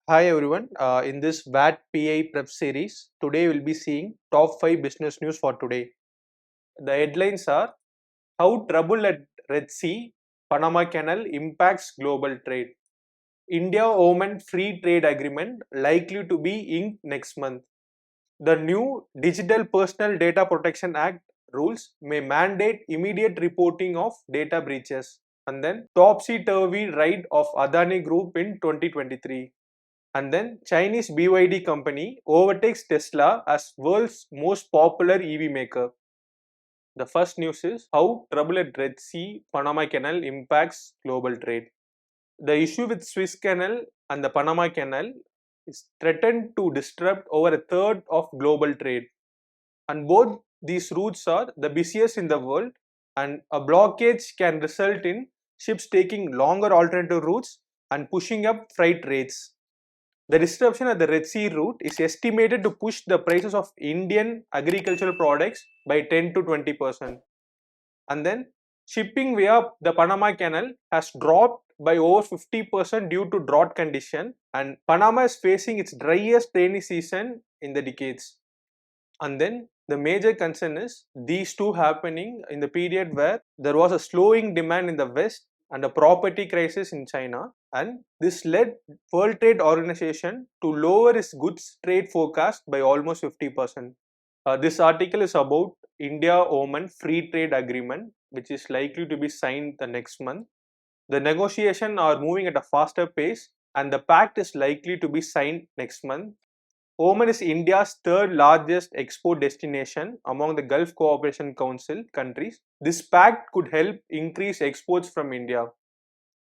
Hi everyone. In this WAT-PI prep series, today we'll be seeing top 5 business news for today. The headlines are how trouble at Red Sea, Panama Canal impacts global trade. India-Oman free trade agreement likely to be inked next month. The new Digital Personal Data Protection Act rules may mandate immediate reporting of data breaches. And then topsy-turvy ride of Adani Group in 2023. And then Chinese BYD company overtakes Tesla as world's most popular EV maker. The first news is how trouble at Red Sea, Panama Canal impacts global trade. The issue with Suez Canal and the Panama Canal is threatened to disrupt over a third of global trade. And both these routes are the busiest in the world, and a blockage can result in ships taking longer alternative routes and pushing up freight rates. The disruption at the Red Sea route is estimated to push the prices of Indian agricultural products by 10 to 20%. And then shipping via the Panama Canal has dropped by over 50% due to drought condition, and Panama is facing its driest rainy season in the decades. And then the major concern is these two happening in the period where there was a slowing demand in the West and a property crisis in China, and this led World Trade Organization to lower its goods trade forecast by almost 50%. This article is about India-Oman Free Trade Agreement, which is likely to be signed the next month. The negotiations are moving at a faster pace, and the pact is likely to be signed next month. Oman is India's third largest export destination among the Gulf Cooperation Council countries. This pact could help increase exports from India.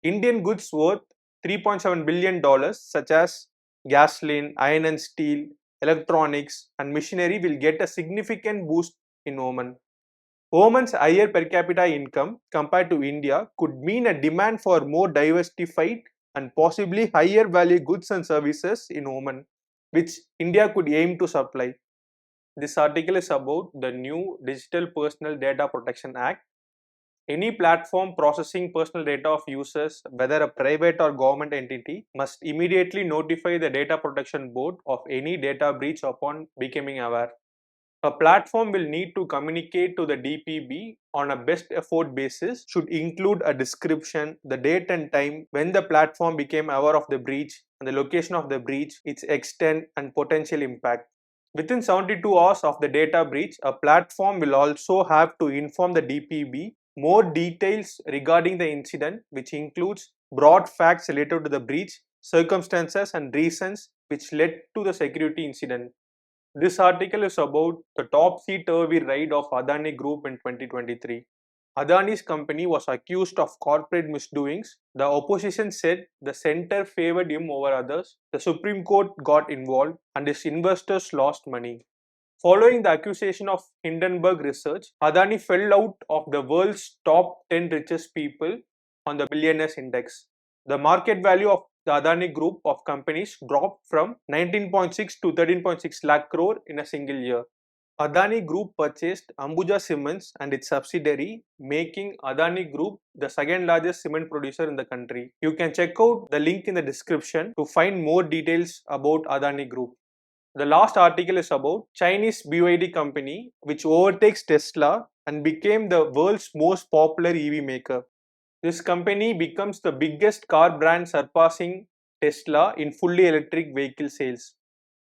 Indian goods worth $3.7 billion such as gasoline, iron and steel, electronics and machinery will get a significant boost in Oman. Oman's higher per capita income compared to India could mean a demand for more diversified and possibly higher value goods and services in Oman, which India could aim to supply. This article is about the new Digital Personal Data Protection Act. Any platform processing personal data of users, whether a private or government entity, must immediately notify the Data Protection Board of any data breach upon becoming aware. A platform will need to communicate to the DPB on a best effort basis, should include a description, the date and time when the platform became aware of the breach, and the location of the breach, its extent and potential impact. Within 72 hours of the data breach, a platform will also have to inform the DPB more details regarding the incident, which includes broad facts related to the breach, circumstances and reasons which led to the security incident. This article is about the topsy-turvy ride of Adani Group in 2023. Adani's company was accused of corporate misdoings. The opposition said the center favored him over others. The Supreme Court got involved and his investors lost money. Following the accusation of Hindenburg Research, Adani fell out of the world's top 10 richest people on the billionaires index. The market value of the Adani group of companies dropped from 19.6 to 13.6 lakh crore in a single year. Adani Group purchased Ambuja Cements and its subsidiary, making Adani Group the second largest cement producer in the country. You can check out the link in the description to find more details about Adani Group. The last article is about Chinese BYD company which overtakes Tesla and became the world's most popular EV maker. This company becomes the biggest car brand surpassing Tesla in fully electric vehicle sales.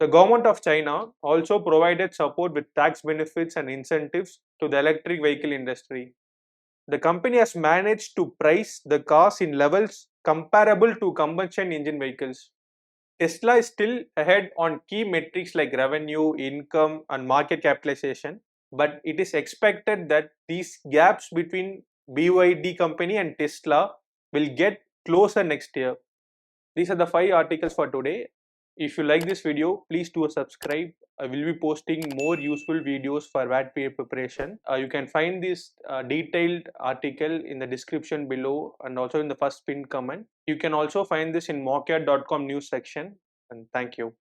The government of China also provided support with tax benefits and incentives to the electric vehicle industry. The company has managed to price the cars in levels comparable to combustion engine vehicles. Tesla is still ahead on key metrics like revenue, income, and market capitalization, but it is expected that these gaps between BYD company and Tesla will get closer next year. These are the 5 articles for today. If you like this video, please do a subscribe. I will be posting more useful videos for WAT-PI preparation. You can find this detailed article in the description below and also in the first pinned comment. You can also find this in mockat.com news section. And thank you.